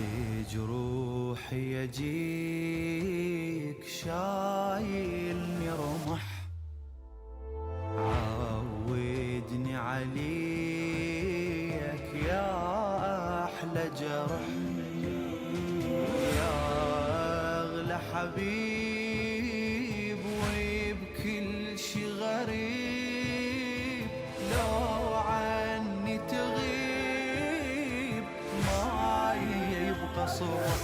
بجروحي يجيك شايلني رمح، عودني عليك يا أحلى جرح، يا أغلى حبيب وبكل شي غريب، لو عني تغيب ما يبقى صبح،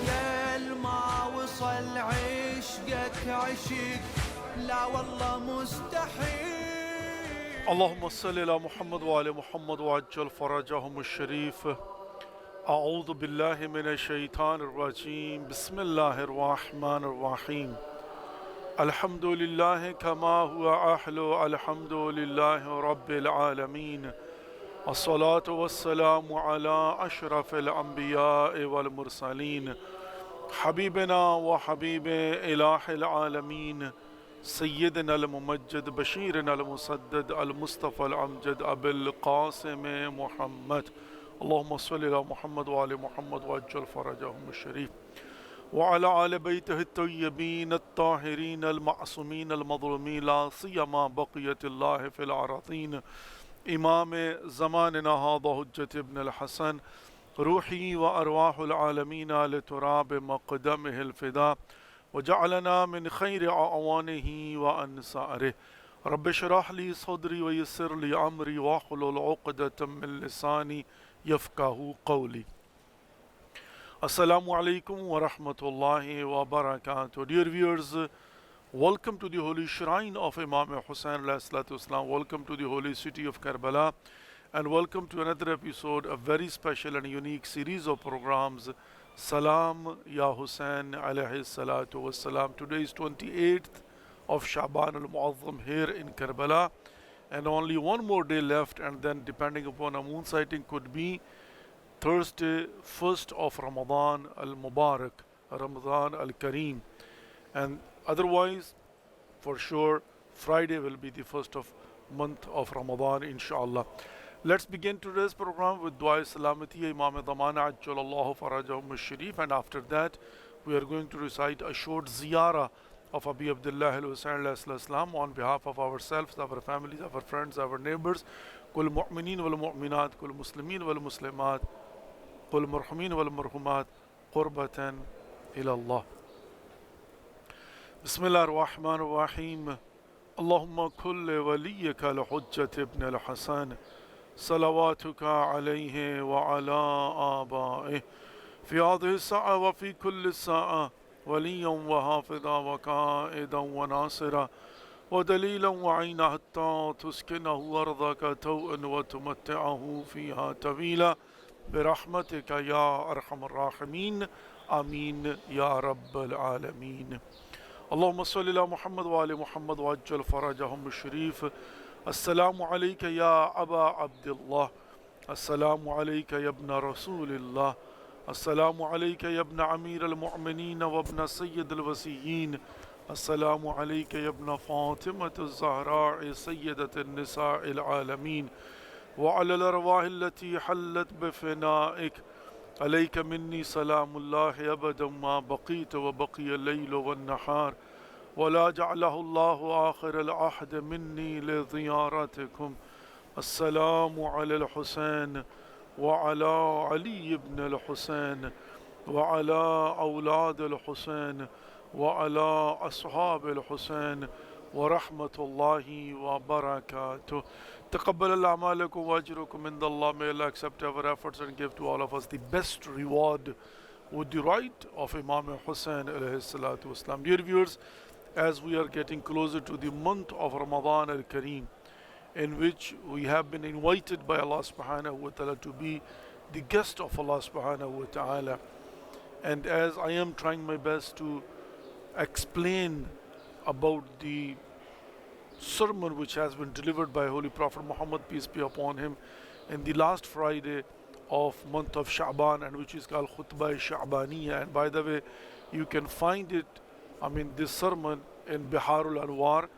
ليل ما وصل عشقك عشق، لا والله مستحيل. اللهم صل على محمد وعلى محمد وعجل فرجهم الشريف. أعوذ بالله من الشيطان الرجيم. بسم الله الرحمن الرحيم. الحمد لله كما هو أحلى، الحمد لله رب العالمين، الصلاة والسلام على أشرف الأنبياء والمرسلين، حبيبنا وحبيب إله العالمين، سيدنا الممجد بشيرنا المسدد المصطفى الأمجد أبي القاسم محمد. اللهم صل على محمد وعلى محمد وعجل فرجهم الشريف، وعلى آل بيته الطيبين الطاهرين المعصومين المظلومين، لا سيما بقية الله في الأراضين، إمام زماننا هذا حجة ابن الحسن، روحي وأرواح العالمين لتراب مقدمه الفداء، وجعلنا من خير أعوانه وأنصاره. رب اشرح لي صدري ويسر لي أمري واحلل عقدة من لساني يفقهوا قولي. Assalamu alaikum wa rahmatullahi wa barakatuh. Dear viewers, welcome to the holy shrine of Imam Hussain alayhi salatu wasalam. Welcome to the holy city of Karbala, and welcome to another episode, a very special and unique series of programs, Salam Ya Hussain alayhi salatu wasalam. Today is 28th of Shaban al-Mu'azzam here in Karbala, and only one more day left, and then depending upon a moon sighting could be Thursday, 1st of Ramadan al-Mubarak, Ramadan al-Kareem, and otherwise for sure Friday will be the first of month of Ramadan, inshallah. Let's begin today's program with Dua Salamati Imam Damana Ajjalallahu Farajahum al-Sharif, and after that we are going to recite a short ziyarah of Abi Abdullah al-Hussain alayhi salam on behalf of ourselves, our families, our friends, our neighbors, kul mu'minin wal mu'minat, kul muslimin wal muslimat, قل مرحومين والمرحومات قربة إلى الله. بسم الله الرحمن الرحيم. اللهم كل وليك الحجة ابن الحسن صلواتك عليه وعلى آبائه في هذه الساعة وفي كل ساعة وليا وحافظا وقائدا وناصرا ودليلا وعينا حتى تسكنه أرضك توءا وتمتعه فيها طويلا برحمتك يا أرحم الراحمين. آمين يا رب العالمين. اللهم صل على محمد وآل محمد وعجل فرجهم الشريف. السلام عليك يا أبا عبد الله، السلام عليك يا ابن رسول الله، السلام عليك يا ابن أمير المؤمنين وابن سيد الوصيين، السلام عليك يا ابن فاطمة الزهراء سيدة النساء العالمين، وعلى الأرواح التي حلت بفنائك. عليك مني سلام الله أبدا ما بقيت وبقي الليل والنهار، ولا جعله الله آخر العهد مني لزيارتكم. السلام على الحسين وعلى علي بن الحسين وعلى أولاد الحسين وعلى أصحاب الحسين ورحمة الله وبركاته. تقبل الله أعمالكم وأجركم عند الله. May Allah accept our efforts and give to all of us the best reward with the right of Imam Hussain alayhi salatu wasalam. Dear viewers, as we are getting closer to the month of Ramadan al-Kareem, in which we have been invited by Allah subhanahu wa ta'ala to be the guest of Allah subhanahu wa ta'ala, and as I am trying my best to explain about the sermon which has been delivered by Holy Prophet Muhammad, peace be upon him, in the last Friday of month of Sha'ban, and which is called Khutbah Sha'baniya. And by the way, you can find it, this sermon in Biharul Anwar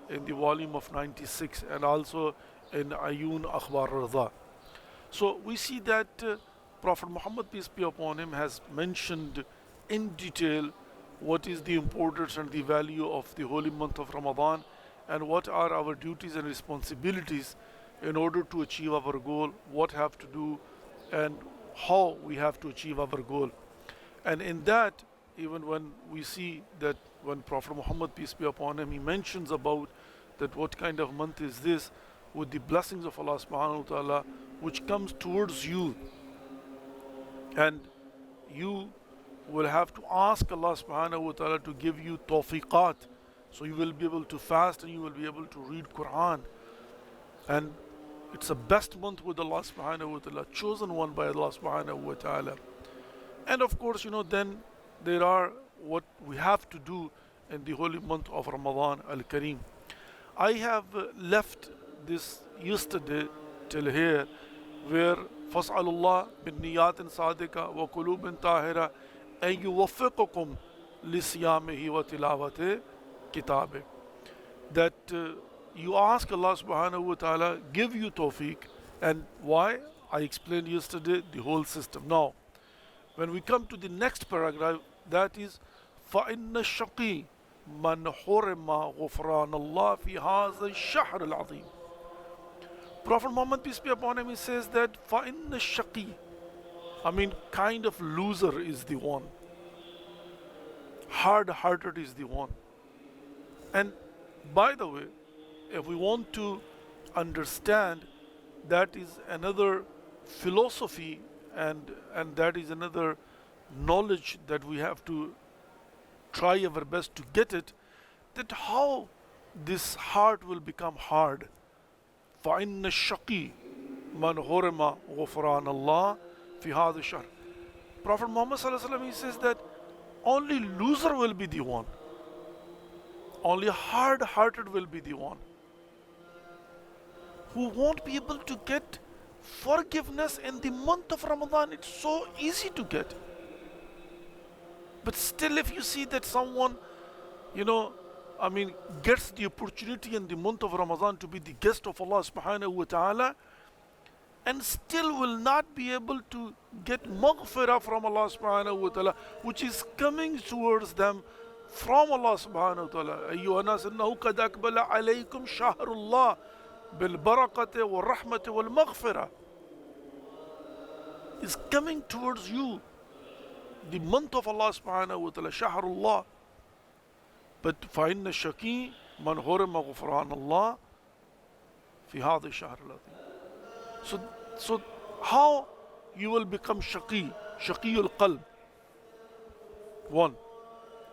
in the volume of 96, and also in Ayun Akhbar Radha. So we see that Prophet Muhammad, peace be upon him, has mentioned in detail what is the importance and the value of the holy month of Ramadan, and what are our duties and responsibilities in order to achieve our goal, what have to do, and how we have to achieve our goal. And in that, even when we see that when Prophet Muhammad, peace be upon him, he mentions about that what kind of month is this, with the blessings of Allah subhanahu wa ta'ala which comes towards you, and you will have to ask Allah subhanahu wa ta'ala to give you tawfiqat, so you will be able to fast and you will be able to read Quran. And it's the best month with Allah subhanahu wa ta'ala, chosen one by Allah subhanahu wa ta'ala. And of course, then there are what we have to do in the holy month of Ramadan al-Kareem. I have left this yesterday till here, where فَاسْأَلُ اللَّهِ بِالنِّيَّاتٍ صَادِقَةٍ وَقُلُوبٍ طَاهِرَةٍ أَن يُوَفِّقَكُمْ لِصِيَامِهِ وَتِلَاوَةِ كِتَابِهِ. That you ask Allah subhanahu wa ta'ala give you tawfiq. And why? I explained yesterday the whole system. Now, when we come to the next paragraph, that is فَإِنَّ الشَّقِي مَنْ حُرِمَ غُفْرَانَ اللَّهِ فِي هَذَا الشَّهْرِ الْعَظِيمِ. Prophet Muhammad, peace be upon him, he says that فَإِنَّ الشَّقِي, kind of loser is the one, hard-hearted is the one. And by the way, if we want to understand, that is another philosophy, and that is another knowledge that we have to try our best to get it, that how this heart will become hard. فَإِنَّ الشَّقِي مَنْ حُرِمَ غُفْرَانَ اللَّهِ فِي هَذَا الشَّهْرِ. Prophet Muhammad sallallahu alaihi wasallam, he says that only loser will be the one, only hard-hearted will be the one who won't be able to get forgiveness in the month of Ramadan. It's so easy to get. But still, if you see that someone, gets the opportunity in the month of Ramadan to be the guest of Allah subhanahu wa ta'ala, and still will not be able to get maghfirah from Allah subhanahu wa ta'ala, which is coming towards them from Allah subhanahu wa ta'ala. أَيُّهَا النَّاسُ إِنَّهُ قَدْ أَقْبَلَ عَلَيْكُمْ شَهْرُ اللَّهِ بِالْبَرَكَةِ وَالرَّحْمَةِ وَالْمَغْفِرَةِ. Is coming towards you, the month of Allah subhanahu wa ta'ala, Shahrullah. But فَإِنَّ الشَّقِي مَنْ حُرِمَ غُفْرَانَ اللَّهِ فِي هَذَا الشَّهْرِ الْعَظِيمِ. So how you will become shaqi al-qalb? One.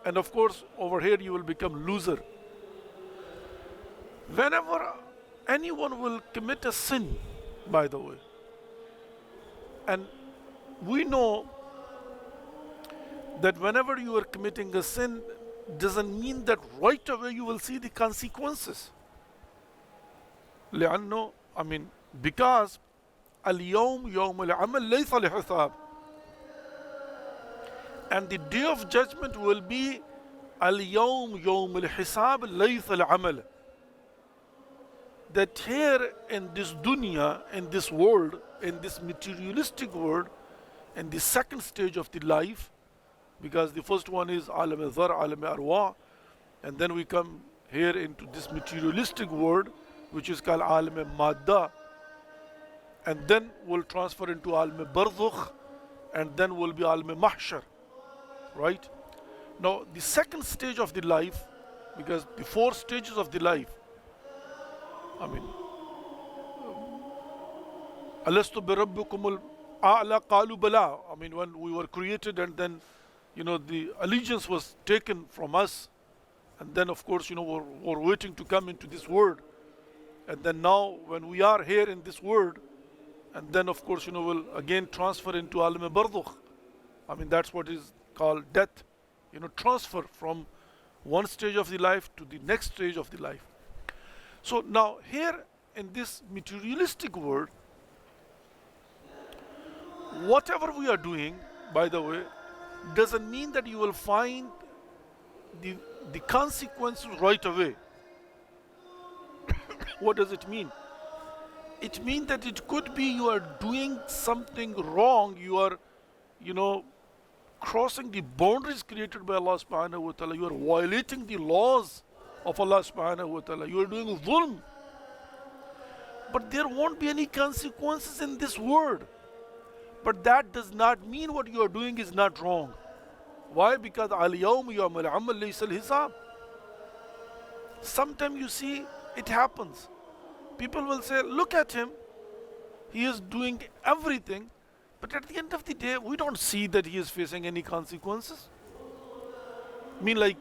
And of course, over here you will become loser. Whenever anyone will commit a sin, by the way, and we know that whenever you are committing a sin, doesn't mean that right away you will see the consequences. Because اليوم يوم العمل ليس لحساب, and the day of judgment will be اليوم يوم الحساب ليس العمل. That here in this dunya, in this world, in this materialistic world, in the second stage of the life, because the first one is alam al-dhar, alam al-arwah, and then we come here into this materialistic world, which is called alam al-madda, and then we'll transfer into alam al-barzukh, and then will be alam al-mahshar, right? Now, the second stage of the life, because the four stages of the life, Alastu bi rabbikum al-a'la qalu bala. When we were created, and then the allegiance was taken from us, and then of course we're waiting to come into this world, and then now when we are here in this world, and then of course we'll again transfer into alam bardukh. That's what is called death, transfer from one stage of the life to the next stage of the life. So now here in this materialistic world, whatever we are doing, by the way, doesn't mean that you will find the consequences right away. What does it mean? it means that it could be you are doing something wrong, you are, you know, crossing the boundaries created by Allah subhanahu wa ta'ala, you are violating the laws of Allah subhanahu wa ta'ala, you are doing dhulm. But there won't be any consequences in this world. But that does not mean what you are doing is not wrong. Why? Because al-yawm yawm al-amal laysa al-hisab. Sometimes you see it happens. People will say, look at him, he is doing everything, but at the end of the day, we don't see that he is facing any consequences. I mean, like,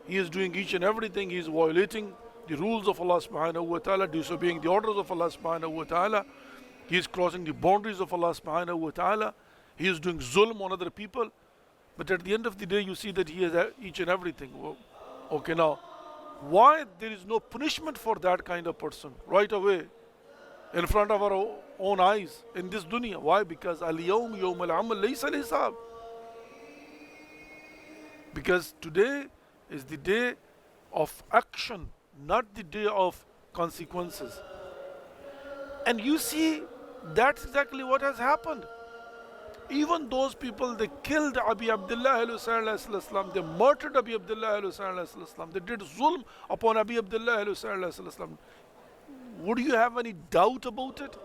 he is doing each and everything, he is violating the rules of Allah subhanahu wa ta'ala, disobeying the orders of Allah subhanahu wa ta'ala, he is crossing the boundaries of Allah subhanahu wa ta'ala, he is doing zulm on other people, but at the end of the day, you see that he has each and everything. Well, okay, now, why there is no punishment for that kind of person right away in front of our own eyes in this dunya? Why? Because al-yawm yawm al-amal laysa al-hisab. Because today is the day of action, not the day of consequences. And you see, that's exactly what has happened. Even those people, they killed Abi Abdullah al-Husayn, they murdered Abi Abdullah al-Husayn, they did zulm upon Abi Abdullah al-Husayn. Would you have any doubt about it?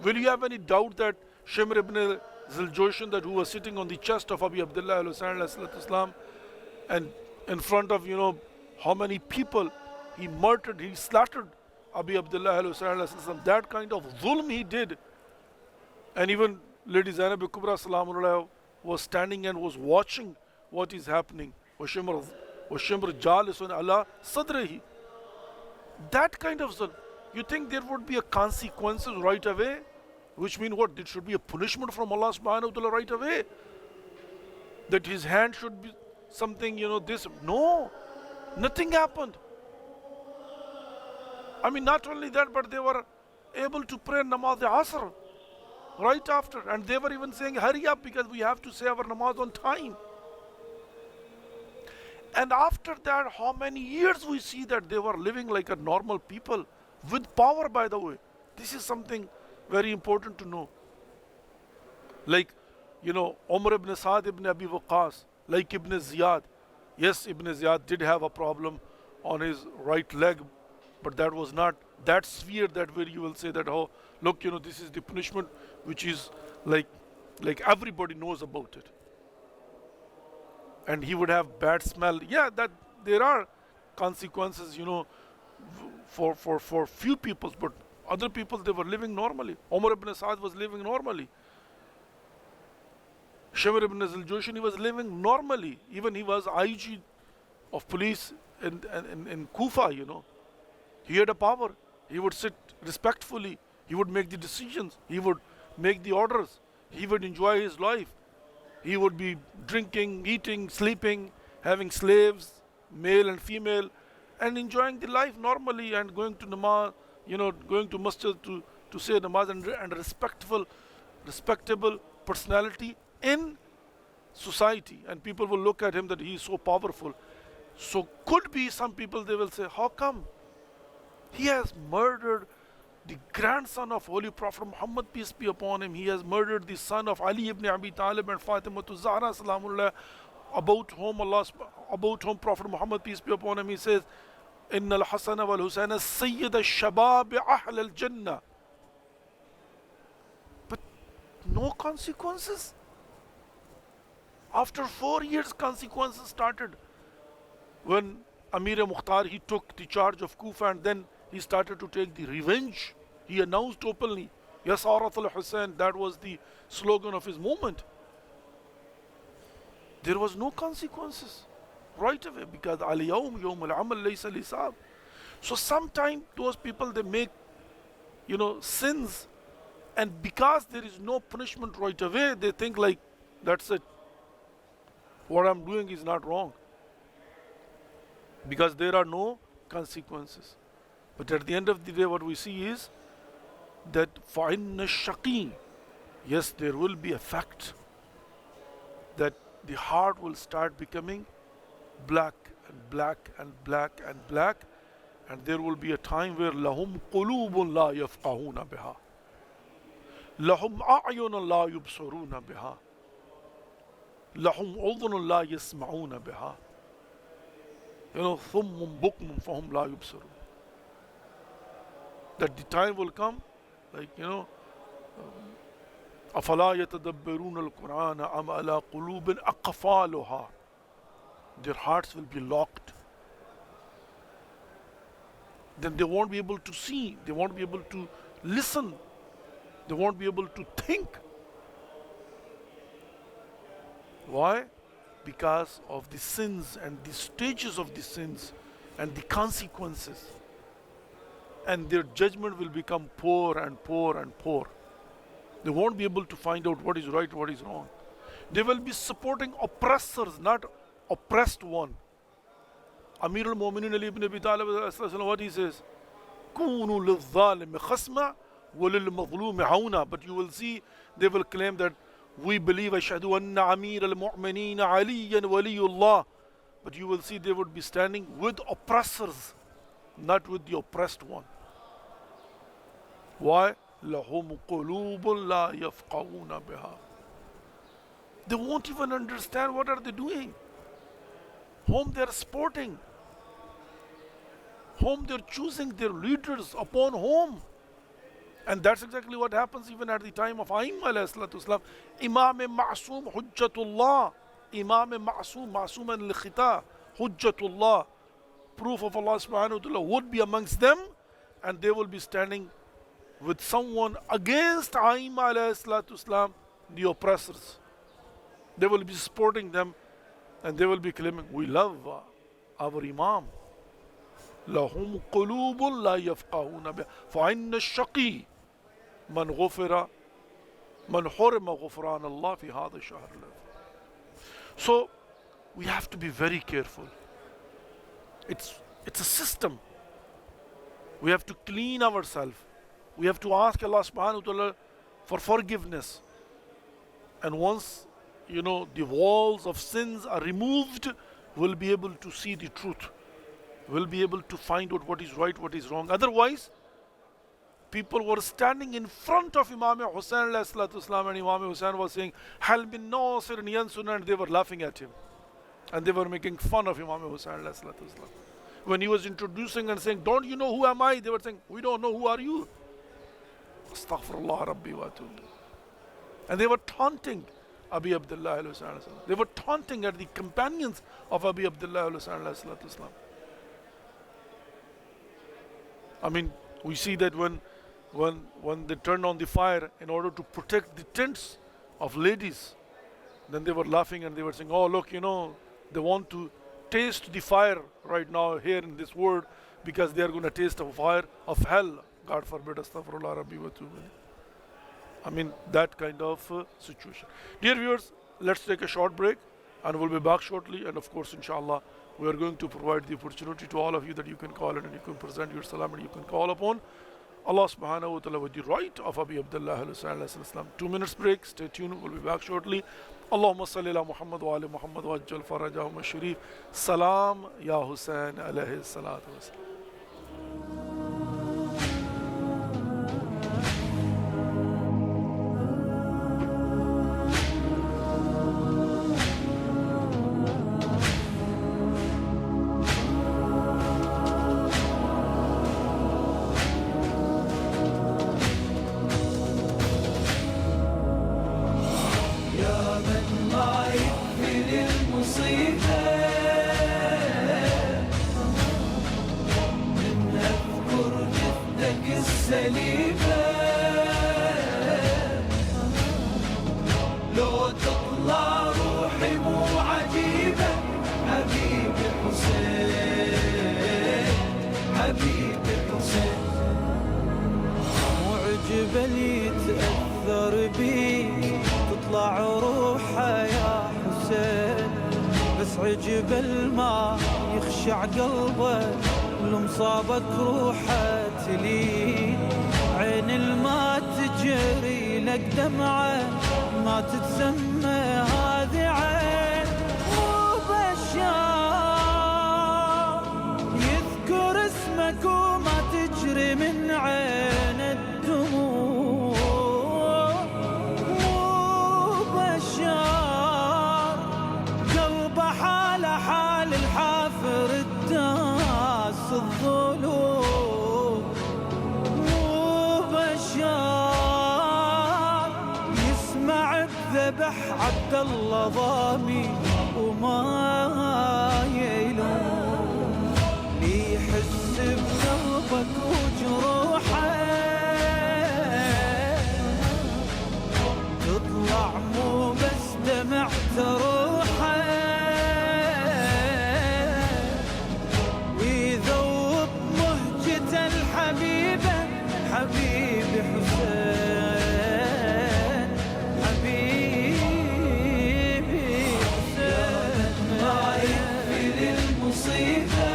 Will you have any doubt that Shimr ibn Ziljoshan, that who was sitting on the chest of Abi Abdullah al-Husayn, and in front of, you know, how many people he murdered, he slaughtered Abi Abdullah al-Husayn, that kind of zulm he did. And even Lady Zainab Kubra Salamullah was standing and was watching what is happening. وَشِمْرَ جَالِسٌ عَلَى صَدْرِهِ. That kind of zulm. You think there would be a consequences right away? Which means what? There should be a punishment from Allah subhanahu wa ta'ala right away. That his hand should be something, you know, this. No. Nothing happened. I mean, not only that, but they were able to pray namaz al-asr right after, and they were even saying, hurry up because we have to say our namaz on time. And after that, how many years we see that they were living like a normal people with power, by the way. This is something very important to know. Like, you know, Umar ibn Saad ibn Abi Waqqas, like Ibn Ziyad. Yes, Ibn Ziyad did have a problem on his right leg, but that was not that sphere that where you will say that, oh, look, you know, this is the punishment which is like everybody knows about it. And he would have bad smell. Yeah, that there are consequences, you know, for few people, but other people, they were living normally. Umar ibn Saad was living normally. Shimr ibn Ziljoshan, he was living normally. Even he was IG of police in Kufa, you know. He had a power. He would sit respectfully. He would make the decisions. He would make the orders. He would enjoy his life. He would be drinking, eating, sleeping, having slaves, male and female, and enjoying the life normally and going to namaz, you know, going to masjid to say namaz, and respectable personality in society. And people will look at him that he is so powerful. So could be some people, they will say, how come? He has murdered the grandson of Holy Prophet Muhammad, peace be upon him. He has murdered the son of Ali ibn Abi Talib and Fatima Zahra salamullah, about whom Prophet Muhammad, peace be upon him, he says, Inna al-Hasana wal-Husayna sayyid al-shabab ahl al-Jannah. But no consequences. After 4 years, consequences started. When Amir Mukhtar, he took the charge of Kufa, and then he started to take the revenge. He announced openly, Yasarat al-Hussein, that was the slogan of his movement. There was no consequences right away because al-yawm yawm al-amal laysa al-hisab. So sometimes those people, they make, you know, sins, and because there is no punishment right away, they think like, that's it. What I'm doing is not wrong. Because there are no consequences. But at the end of the day, what we see is that فَإِنَّ الشَّقِيمِ, yes, there will be a fact that the heart will start becoming black and black and black and black, And there will be a time where لَهُمْ قُلُوبٌ لَا يَفْقَهُونَ بِهَا لَهُمْ أَعْيُنٌ لَا يُبْصِرُونَ بِهَا لَهُمْ أُذُنٌ لَا يَسْمَعُونَ بِهَا ثُمٌّ بُكْمٌ فَهُمْ لَا يُبْصِرُونَ. That the time will come, like, أَفَلَا يَتَدَبَّرُونَ الْقُرْآنَ أَمْ عَلَىٰ قُلُوبٍ أَقْفَالُهَا. Their hearts will be locked. Then they won't be able to see, they won't be able to listen, they won't be able to think. Why? Because of the sins and the stages of the sins and the consequences. And their judgment will become poor and poor and poor. They won't be able to find out what is right, what is wrong. They will be supporting oppressors, not oppressed one. Amir al-Mu'minin Ali ibn Abi Talib, what he says? كُونُوا لِلظَّالِمِ خَصْمًا وَلِلْمَظْلُومِ عَوْنًا. But you will see, they will claim that we believe أَشْهَدُ أَنَّ أَمِيرَ الْمُؤْمِنِينَ عَلِيًّا وَلِيُّ اللَّهِ. But you will see they would be standing with oppressors, not with the oppressed one. Why? لَهُمْ قُلُوبٌ لَا يَفْقَهُونَ بِهَا. They won't even understand what are they doing. Whom they are supporting, whom they are choosing their leaders upon whom. And that's exactly what happens even at the time of Aim alayhi salatu wasalam. Imam Ma'soom Hujjatullah. Imam Ma'soom, Ma'sooman al-Khita, Hujjatullah. Proof of Allah subhanahu wa ta'ala would be amongst them, and they will be standing with someone against Aim alayhi salatu wasalam, the oppressors. They will be supporting them. And they will be claiming, we love our Imam. لَهُمْ قُلُوبٌ لَا يَفْقَهُونَ بِهَا فَإِنَّ الشَّقِيَّ مَنْ غُفِرَ مَنْ حُرِمَ غُفْرَانَ اللَّهِ فِي هَذَا الشَّهْرِ. So, we have to be very careful. It's a system. We have to clean ourselves. We have to ask Allah subhanahu wa ta'ala for forgiveness. And once the walls of sins are removed, we'll be able to see the truth. We'll be able to find out what is right, what is wrong. Otherwise, people were standing in front of Imam Hussain alayhi salatu wasalam, and Imam Hussain was saying, Hal min nasir yansuna, and they were laughing at him. And they were making fun of Imam Hussain alayhi salatu wasalam. When he was introducing and saying, don't you know who am I? They were saying, we don't know, who are you? Astaghfirullah Rabbi wa atubu. And they were taunting Abi Abdullah alayhi salatu wasalam. They were taunting at the companions of Abi Abdullah alayhi salatu wasalam. I mean, we see that when they turned on the fire in order to protect the tents of ladies, then they were laughing and they were saying, oh look, they want to taste the fire right now here in this world, because they are going to taste the fire of hell. God forbid, astaghfirullah Rabbi wa atubu. I mean, that kind of situation. Dear viewers, let's take a short break and we'll be back shortly. And of course, inshallah, we are going to provide the opportunity to all of you that you can call in and you can present your salam and you can call upon Allah subhanahu wa ta'ala with the right of Abi Abdullah alayhi salam. 2 minutes break. Stay tuned. We'll be back shortly. Allahumma salli ala Muhammad wa ali Muhammad wa ajjal farajahum al-sharif. Salam ya Hussain alayhi salatu wa salam. عجبل ما يخشع قلبه لمصابك روحه تلين عين الما تجري لك دمعه ما تتسمى هذه عين مو بشار يذكر اسمك ذبح عبد الله ضامي وما يلوم لي يحس بقلبك وجروحه تطلع مو بس دمعت روحه ويذوب مهجة الحبيبة حبيبي حسين حبيبي حسين ما يكفي للمصيبة.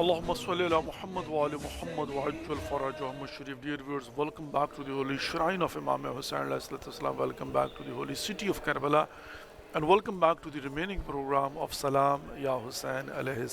Allahumma salli ala Muhammad wa ali Muhammad wa ajjal farajahum sharif. Dear viewers, welcome back to the holy shrine of Imam Hussain alayhi salatu wasalam. Welcome back to the holy city of Karbala, and welcome back to the remaining program of Salam Ya Hussain alayhi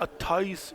28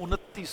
29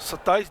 27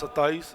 27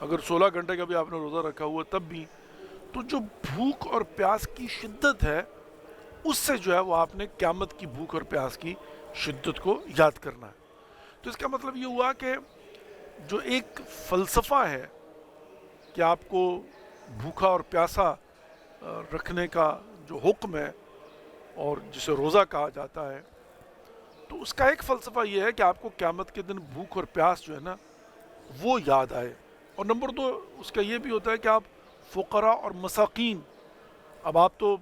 اگر 16 گھنٹے کا بھی آپ نے روزہ رکھا ہوا تب بھی، تو جو بھوک اور پیاس کی شدت ہے اس سے جو ہے وہ آپ نے قیامت کی بھوک اور پیاس کی شدت کو یاد کرنا ہے۔ تو اس کا مطلب یہ ہوا کہ جو ایک فلسفہ ہے کہ آپ کو بھوکا اور پیاسا رکھنے کا جو حکم ہے اور جسے روزہ کہا جاتا ہے، تو اس کا ایک فلسفہ یہ ہے کہ آپ کو قیامت کے دن بھوک اور پیاس جو ہے نا وہ یاد آئے، اور نمبر دو اس کا یہ بھی ہوتا ہے کہ آپ فقراء اور مساکین، اب آپ تو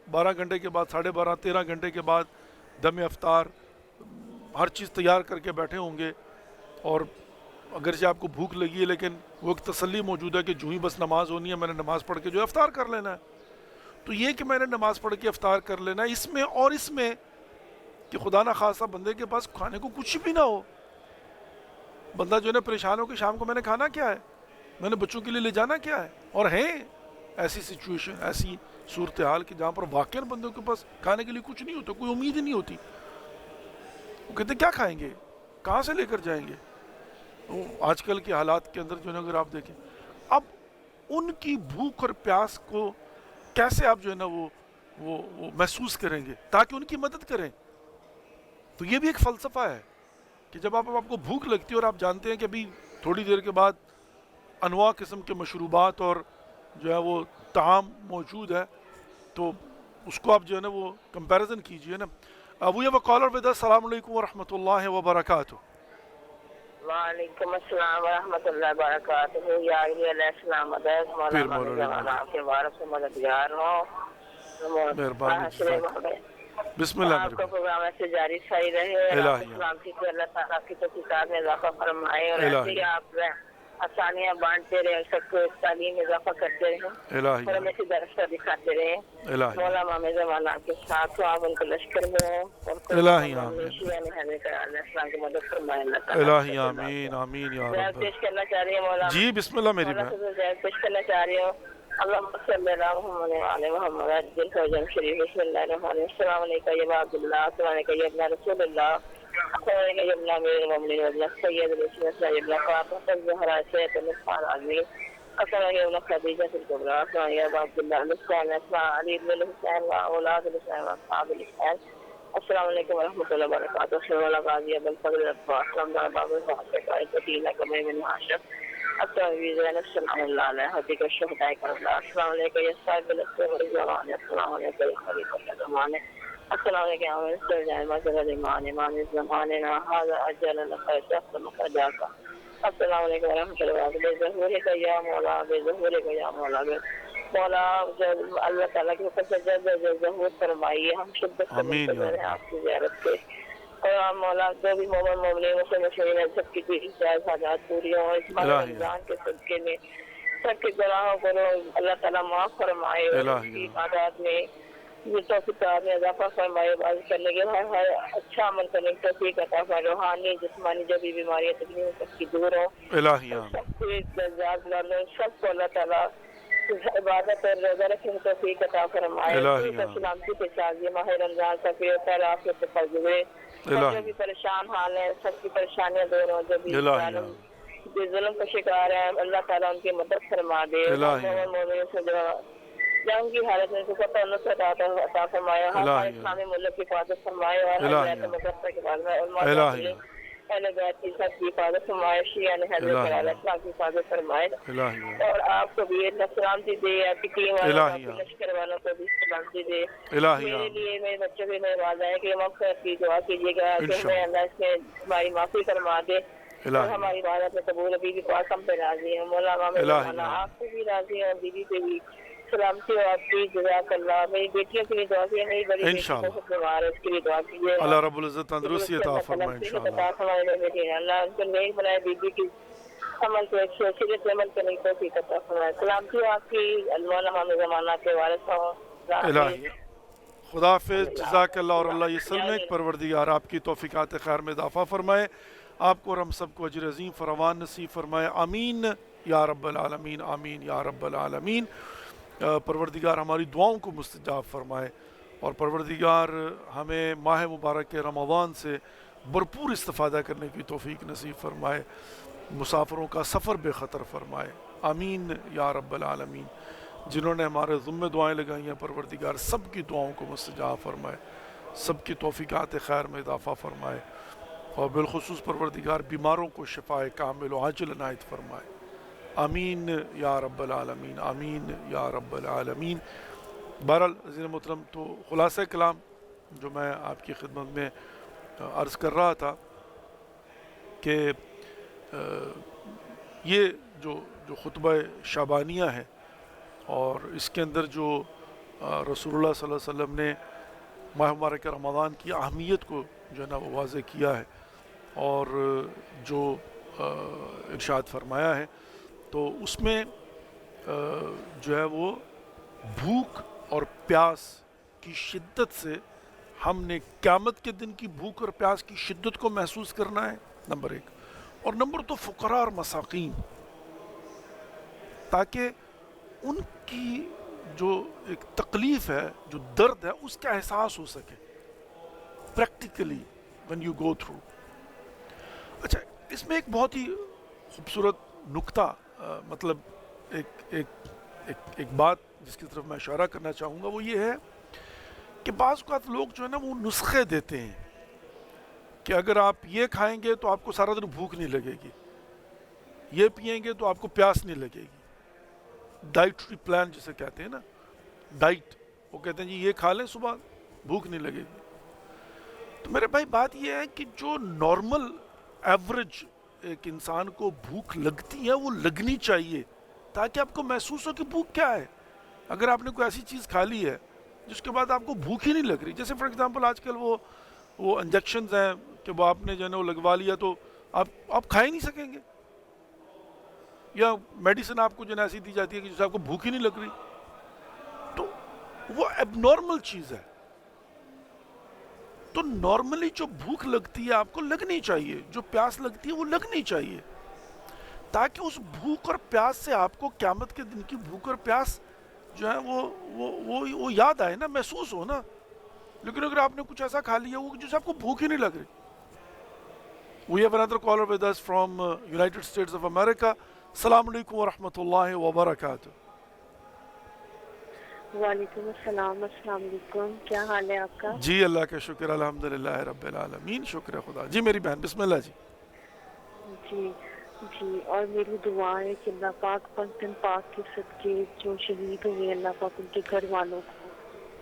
12 گھنٹے کے بعد 12.5 13 گھنٹے کے بعد دم افطار ہر چیز تیار کر کے بیٹھے ہوں گے، اور اگرچہ آپ کو بھوک لگی ہے لیکن وہ ایک تسلی موجود ہے کہ جو ہی بس نماز ہونی ہے میں نے نماز پڑھ کے جو ہے افطار کر لینا ہے۔ تو یہ کہ میں نے نماز پڑھ کے افطار کر لینا ہے، اس میں اور اس میں کہ خدا نہ خواستہ بندے کے پاس کھانے کو کچھ بھی نہ ہو، بندہ جو ہے نا پریشان ہو کہ شام کو میں نے کھانا کیا ہے، میں نے بچوں کے لیے لے جانا کیا ہے، اور ہیں ایسی سچویشن، ایسی صورتحال کہ جہاں پر واقعا بندوں کے پاس کھانے کے لیے کچھ نہیں ہوتا، کوئی امید ہی نہیں ہوتی، وہ کہتے ہیں کیا کھائیں گے، کہاں سے لے کر جائیں گے۔ آج کل کے حالات کے اندر جو ہے نا اگر آپ دیکھیں، اب ان کی بھوک اور پیاس کو کیسے آپ جو ہے نا وہ محسوس کریں گے تاکہ ان کی مدد کریں۔ تو یہ بھی ایک فلسفہ ہے کہ جب آپ کو بھوک لگتی ہے اور آپ جانتے ہیں کہ ابھی تھوڑی دیر کے بعد انواع قسم کے مشروبات اور جو ہے وہ طعام موجود ہے، تو اس کو آپ جو ہے نا وہ کمپیریزن کیجئے نا۔ We have a caller with us, السلام علیکم ورحمۃ اللہ وبرکاتہ۔ وعلیکم السلام ورحمۃ اللہ وبرکاتہ۔ یا علیہ السلام مدد پھر مولانا مولانا جوانا آپ کے وارث و مددگار ہوں۔ مہربانی، بسم اللہ آپ میرے کا بھائی۔ پروگرام ایسے جاری صحیح رہے اور آپ الہی سلامتی سے اللہ تعالیٰ کی توفیقات میں اضافہ فرمائے، اور ایسے الہی ہی آپ آسانیاں بانٹتے رہے، سب کو تعلیم میں اضافہ کرتے رہے الہی اور ہمیں سے درستہ دکھاتے رہے۔ الہی مولا امام زمان آپ کے ساتھ ہو، آپ ان کو لشکر میں ہوں، الہی آمین السلام کی مدد فرمائے اللہ تعالیٰ۔ الہی آمین آمین یا میں رب۔ پیش کرنا چاہ رہی ہوں مولا، جی بسم اللہ میری مولا بہن۔ سے پیش کرنا چاہ رہی ہوں۔ اللہم صلی اللہ محمد وعلی محمد عجل فرجم شریف۔ بسم اللہ الرحمن الرحیم۔ السلام علیکم یا عبداللہ، السلام علیکم یا ابن رسول اللہ، السلام علیکم یا ابن امیر المؤمنین و ابن سید الرسول یا ابن فاطمہ الزہرا سید النسان عظیم، السلام علیکم یا ابن خدیجہ الکبریٰ، السلام علیکم یا عبداللہ الحسین، السلام علی بن الحسین و اولاد الحسین و اصحاب الحسین، السلام علیکم ورحمۃ اللہ وبرکاتہ۔ السلام علیکم غازی ابو الفضل العباس، السلام علیکم باب الصحابہ قائد کبیر بن ہاشم، السلام علیکم السلام اللہ علیہ حدیق الشہداء کربلا، السلام علیکم یا صاحب الاسلام والزمان، السلام علیکم یا خلیفۃ الزمان، السلام علیکم یا امین السلام مظہر الایمان، امام زماننا هذا اجل لقد جاء مقداك، السلام علیکم ورحمۃ اللہ وبرکاتہ۔ بظہورک یا مولا، بظہورک یا مولا، مولا اللہ تعالیٰ کے اوپر سے جلد ظہور فرمائیے، ہم شدت سے منتظر ہیں آپ کی زیارت کے، اور مولا جو بھی مومن مومنین مسلمین ہیں سب کی دلی جائز حاجات پوری ہوں، اس ماہ رمضان کے صدقے میں سب کے گناہوں کو اللہ تعالیٰ معاف فرمائے، اور اس کی عبادات میں توفیقات میں اضافہ فرمائے، عبادت کرنے کے ہر اچھا عمل کرنے کی توفیق عطا فرمائے، روحانی جسمانی جو بھی بیماریاں تکلیف سب کی دور ہوں، سب کو سب کو اللہ تعالیٰ عبادت اور روزہ رکھنے کی توفیق عطا فرمائے، سلامتی کے ساتھ یہ ماہ رمضان سفیر ہوتا ہے آپ کے تفضلے، جو بھی پریشان حال ہیں سب کی پریشانیاں دور ہوں، جو بھی ظلم کا شکار ہیں اللہ تعالیٰ ان کی مدد فرما دے، مومنوں سے جو جنگ کی حالت میں نصرت عطا فرمائے، ہر اسلامی ملک کی حفاظت فرمائے، اور مدرسہ کے بعد میں اہل بیت کی سب کی حفاظت فرمائے، شیعہ حضرت علیہ السلام کی حفاظت فرمائے، اور آپ کو بھی سلامتی دے، آپ کی ٹیم والوں لشکر والوں کو بھی سلامتی دے۔ میرے لیے میرے بچوں کے میرے والدہ ہے کہ مغفرت کی دعا کیجیے گا کہ ہمیں اللہ اس میں ہماری معافی فرما دے، اور ہماری عبادت میں قبول، ابھی بھی پاک ہم پہ راضی ہیں، مولا مولا آپ سے بھی راضی ہیں، بیوی سے بھی سلامتی ہو آپ کی، جزاک اللہ۔ میری بیٹیوں کے لیے دعا کیجیے، میری بڑی بیٹی بہت بیمار ہے، اس کے لیے دعا کیجیے، اللہ رب العزت تندرستی عطا فرمائے انشاءاللہ، اللہ ان کو نیک بنائے، بیوی کی عمل کو شریعت عمل کرنے کی توفیق عطا فرمائے، سلامتی ہو آپ کی، مولا امام زمانہ کے وارث ہوں، الہی خدا حافظ، جزاک اللہ، اور اللہ یہ سلمک پروردگار آپ کی توفیقات خیر میں اضافہ فرمائے، آپ کو اور ہم سب کو اجر عظیم فراوان نصیب فرمائے، آمین یا رب العالمین، آمین یا رب العالمین۔ پروردگار ہماری دعاؤں کو مستجاب فرمائے، اور پروردگار ہمیں ماہ مبارک رمضان سے بھرپور استفادہ کرنے کی توفیق نصیب فرمائے۔ مسافروں کا سفر بے خطر فرمائے، آمین یا رب العالمین۔ جنہوں نے ہمارے ذمہ دعائیں لگائی ہیں پروردگار سب کی دعاؤں کو مستجاب فرمائے، سب کی توفیقات خیر میں اضافہ فرمائے، اور بالخصوص پروردگار بیماروں کو شفائے کامل و عاجل عنایت فرمائے، آمین یا رب العالمین، آمین یا رب العالمین۔ بہرحال عزیز محترم، تو خلاصہ کلام جو میں آپ کی خدمت میں عرض کر رہا تھا کہ یہ جو خطبہ شعبانیہ ہے، اور اس کے اندر جو رسول اللہ صلی اللہ علیہ وسلم نے ماہ مبارک رمضان کی اہمیت کو جو ہے نا وہ واضح کیا ہے، اور جو ارشاد فرمایا ہے، تو اس میں جو ہے وہ بھوک اور پیاس کی شدت سے ہم نے قیامت کے دن کی بھوک اور پیاس کی شدت کو محسوس کرنا ہے، نمبر ایک، اور نمبر دو فقراء اور مساکین، تاکہ ان کی جو ایک تکلیف ہے، جو درد ہے، اس کا احساس ہو سکے practically when you go through۔ اچھا، اس میں ایک بہت ہی خوبصورت نکتہ، مطلب ایک بات جس کی طرف میں اشارہ کرنا چاہوں گا، وہ یہ ہے کہ بعض اوقات لوگ جو ہے نا وہ نسخے دیتے ہیں کہ اگر آپ یہ کھائیں گے تو آپ کو سارا دن بھوک نہیں لگے گی، یہ پئیں گے تو آپ کو پیاس نہیں لگے گی، ڈائٹری پلان جسے کہتے ہیں نا، ڈائٹ، وہ کہتے ہیں جی یہ کھا لیں صبح بھوک نہیں لگے گی۔ تو میرے بھائی بات یہ ہے کہ جو نارمل ایوریج ایک انسان کو بھوک لگتی ہے وہ لگنی چاہیے، تاکہ آپ کو محسوس ہو کہ بھوک کیا ہے۔ اگر آپ نے کوئی ایسی چیز کھا لی ہے جس کے بعد آپ کو بھوک ہی نہیں لگ رہی، جیسے فار ایگزامپل آج کل وہ انجیکشنز ہیں کہ وہ آپ نے جو ہے نا وہ لگوا لیا تو آپ کھا ہی نہیں سکیں گے، یا میڈیسن آپ کو جو ہے نا ایسی دی جاتی ہے کہ جس سے آپ کو بھوک ہی نہیں لگ رہی، تو وہ اب نارمل چیز ہے۔ تو نارملی جو بھوک لگتی ہے آپ کو لگنی چاہیے، جو پیاس لگتی ہے وہ لگنی چاہیے، تاکہ اس بھوک اور پیاس سے آپ کو قیامت کے دن کی بھوک اور پیاس جو ہے وہ یاد آئے نا، محسوس ہو نا۔ لیکن اگر آپ نے کچھ ایسا کھا لیا ہو جس سے آپ کو بھوک ہی نہیں لگ رہی۔ We have another caller with us from United States of America. السلام علیکم ورحمۃ اللہ وبرکاتہ۔ وعلیکم السلام، السلام علیکم، کیا حال ہے آپ کا؟ جی اللہ کا شکر، الحمدللہ رب العالمین، شکر خدا۔ جی میری بہن بسم اللہ جی۔ جی، اور میری دعا ہے کہ اللہ پاک پنجتن پاک کے صدقے جو شہید ہوئے، اللہ پاک ان کے گھر والوں کو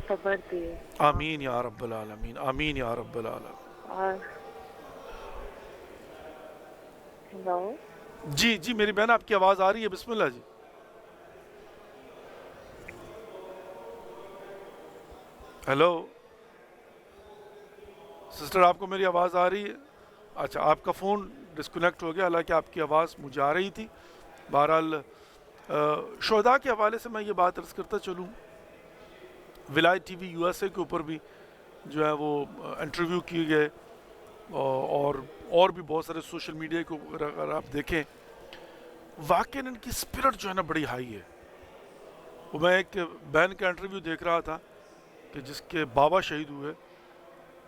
صبر دے، آمین یا رب العالمین، آمین یا رب العالمین۔ اور ہیلو، جی میری بہن آپ کی آواز آ رہی ہے، بسم اللہ جی۔ ہیلو سسٹر، آپ کو میری آواز آ رہی ہے؟ اچھا، آپ کا فون ڈسکنیکٹ ہو گیا، حالانکہ آپ کی آواز مجھے آ رہی تھی۔ بہرحال شہداء کے حوالے سے میں یہ بات عرض کرتا چلوں، ولایت T V U S A کے اوپر بھی جو ہے وہ انٹرویو کیے گئے، اور بھی بہت سارے سوشل میڈیا کو اگر آپ دیکھیں، واقعاً ان کی سپرٹ جو ہے نا بڑی ہائی ہے۔ وہ میں ایک بہن کا انٹرویو دیکھ رہا تھا کہ جس کے بابا شہید ہوئے،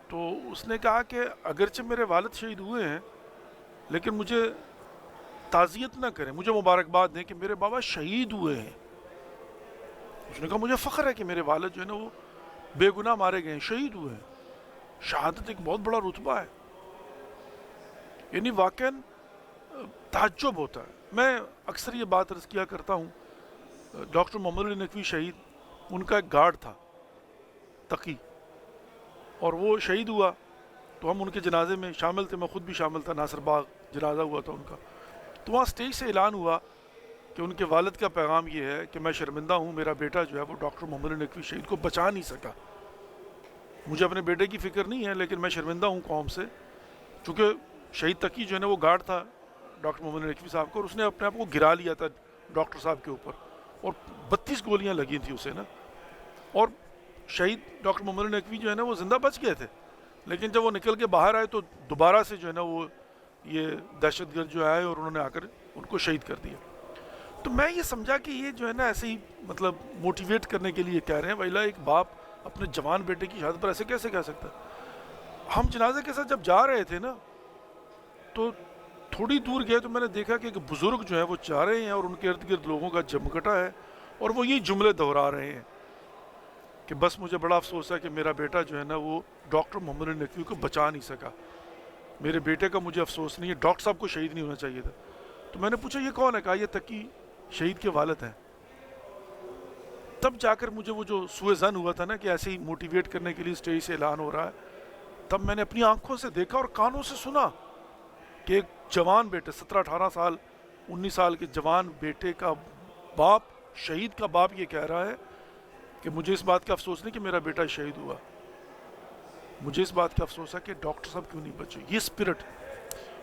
تو اس نے کہا کہ اگرچہ میرے والد شہید ہوئے ہیں لیکن مجھے تعزیت نہ کریں، مجھے مبارکباد دیں کہ میرے بابا شہید ہوئے ہیں۔ اس نے کہا مجھے فخر ہے کہ میرے والد جو ہے نا وہ بے گناہ مارے گئے ہیں، شہید ہوئے ہیں۔ شہادت ایک بہت بڑا رتبہ ہے، یعنی واقعاً تعجب ہوتا ہے۔ میں اکثر یہ بات عرض کیا کرتا ہوں، ڈاکٹر محمد علی نقوی شہید، ان کا ایک گارڈ تھا تقی، اور وہ شہید ہوا تو ہم ان کے جنازے میں شامل تھے، میں خود بھی شامل تھا، ناصر باغ جنازہ ہوا تھا ان کا۔ تو وہاں اسٹیج سے اعلان ہوا کہ ان کے والد کا پیغام یہ ہے کہ میں شرمندہ ہوں، میرا بیٹا جو ہے وہ ڈاکٹر محمد علی نقوی شہید کو بچا نہیں سکا۔ مجھے اپنے بیٹے کی فکر نہیں ہے، لیکن میں شرمندہ ہوں قوم سے، چونکہ شہید تقی جو ہے نا وہ گارڈ تھا ڈاکٹر محمد علی نقوی صاحب کو، اور اس نے اپنے آپ کو گرا لیا تھا ڈاکٹر صاحب کے اوپر، اور 32 گولیاں لگی تھیں اسے نا، اور شہید ڈاکٹر محمد علی نقوی جو ہے نا وہ زندہ بچ گئے تھے، لیکن جب وہ نکل کے باہر آئے تو دوبارہ سے جو ہے نا وہ یہ دہشت گرد جو آئے اور انہوں نے آ کر ان کو شہید کر دیا۔ تو میں یہ سمجھا کہ یہ جو ہے نا ایسے ہی مطلب موٹیویٹ کرنے کے لیے کہہ رہے ہیں، ویلا ایک باپ اپنے جوان بیٹے کی شہادت پر ایسے کیسے کہہ سکتا ہے۔ ہم جنازے کے ساتھ جب جا رہے تھے نا تو تھوڑی دور گئے تو میں نے دیکھا کہ ایک بزرگ جو ہے وہ چاہ رہے ہیں اور ان کے ارد گرد لوگوں کا جمگٹا ہے اور وہ یہ جملے دہرا رہے ہیں کہ بس مجھے بڑا افسوس ہے کہ میرا بیٹا جو ہے نا وہ ڈاکٹر محمد علی نقوی کو بچا نہیں سکا. میرے بیٹے کا مجھے افسوس نہیں ہے, ڈاکٹر صاحب کو شہید نہیں ہونا چاہیے تھا. تو میں نے پوچھا یہ کون ہے؟ کہا یہ تقی شہید کے والد ہیں. تب جا کر مجھے وہ جو سوء ظن ہوا تھا نا کہ ایسے ہی موٹیویٹ کرنے کے لیے اسٹیج سے اعلان ہو رہا ہے, تب میں نے اپنی آنکھوں سے دیکھا اور کانوں سے سنا کہ ایک جوان بیٹے 17-18 سال 19 سال کے جوان بیٹے کا باپ, شہید کا باپ, یہ کہہ رہا ہے کہ مجھے اس بات کا افسوس نہیں کہ میرا بیٹا شہید ہوا, مجھے اس بات کا افسوس ہے کہ ڈاکٹر صاحب کیوں نہیں بچے. یہ اسپرٹ.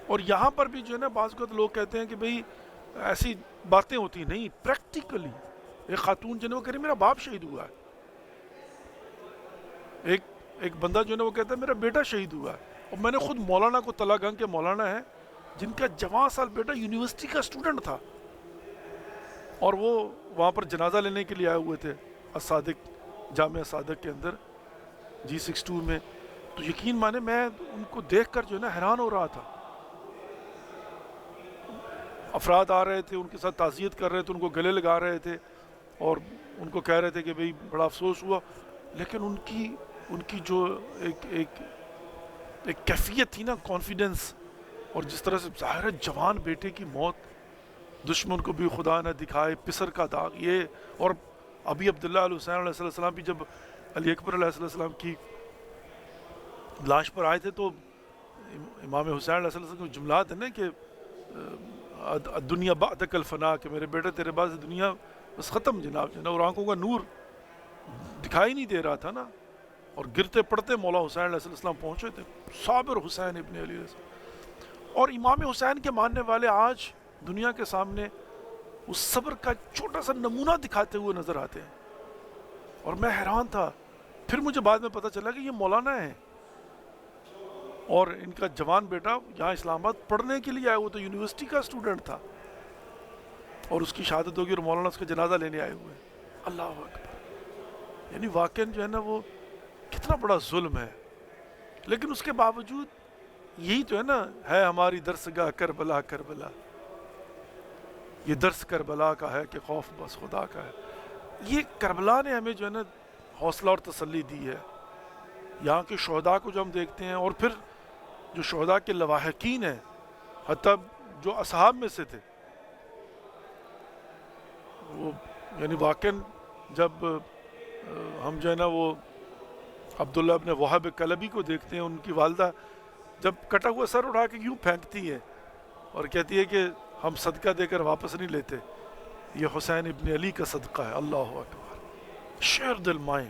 اور یہاں پر بھی جو ہے نا بعض اوقات لوگ کہتے ہیں کہ بھئی ایسی باتیں ہوتی نہیں, پریکٹیکلی ایک خاتون جو ہے وہ کہہ رہی میرا باپ شہید ہوا ہے, ایک بندہ جو ہے وہ کہتا ہے میرا بیٹا شہید ہوا ہے. اور میں نے خود مولانا کو طلع گنگ کے مولانا ہیں جن کا جوان سال بیٹا یونیورسٹی کا اسٹوڈنٹ تھا اور وہ وہاں پر جنازہ لینے کے لیے آئے ہوئے تھے الصادق, جامعہ صادق کے اندر G62 میں. تو یقین مانے میں ان کو دیکھ کر جو ہے نا حیران ہو رہا تھا. افراد آ رہے تھے, ان کے ساتھ تعزیت کر رہے تھے, ان کو گلے لگا رہے تھے اور ان کو کہہ رہے تھے کہ بھئی بڑا افسوس ہوا, لیکن ان کی جو ایک کیفیت تھی نا, کانفیڈنس, اور جس طرح سے ظاہر ہے جوان بیٹے کی موت, دشمن کو بھی خدا نہ دکھائے پسر کا داغ. یہ اور ابھی عبداللہ علیہ حسین علیہ السلام بھی جب علی اکبر علیہ السلام کی لاش پر آئے تھے تو امام حسین علیہ السلام کے جملات ہیں نا کہ دنیا بعدک الفنا, کہ میرے بیٹے تیرے بعد دنیا بس ختم جناب جناب, اور آنکھوں کا نور دکھائی نہیں دے رہا تھا نا. اور گرتے پڑتے مولا حسین علیہ السلام پہنچے تھے, صابر حسین ابن علی علیہ السلام. اور امام حسین کے ماننے والے آج دنیا کے سامنے اس صبر کا چھوٹا سا نمونہ دکھاتے ہوئے نظر آتے ہیں. اور میں حیران تھا, پھر مجھے بعد میں پتہ چلا کہ یہ مولانا ہیں اور ان کا جوان بیٹا یہاں اسلام آباد پڑھنے کے لیے آیا, وہ تو یونیورسٹی کا اسٹوڈنٹ تھا اور اس کی شہادت ہوگی اور مولانا اس کا جنازہ لینے آئے ہوئے. اللہ اکبر. یعنی واقعاً جو ہے نا وہ کتنا بڑا ظلم ہے, لیکن اس کے باوجود یہی تو ہے نا, ہے ہماری درسگاہ کربلا کربلا, یہ درس کربلا کا ہے کہ خوف بس خدا کا ہے. یہ کربلا نے ہمیں جو ہے نا حوصلہ اور تسلی دی ہے. یہاں کے شہداء کو جو ہم دیکھتے ہیں, اور پھر جو شہداء کے لواحقین ہیں, حتیٰ جو اصحاب میں سے تھے, وہ یعنی واقعاً جب ہم جو ہے نا وہ عبداللہ ابن وہب کلبی کو دیکھتے ہیں, ان کی والدہ جب کٹا ہوا سر اٹھا کے یوں پھینکتی ہے اور کہتی ہے کہ ہم صدقہ دے کر واپس نہیں لیتے, یہ حسین ابن علی کا صدقہ ہے. اللہ اکبر. شیر دل مائیں,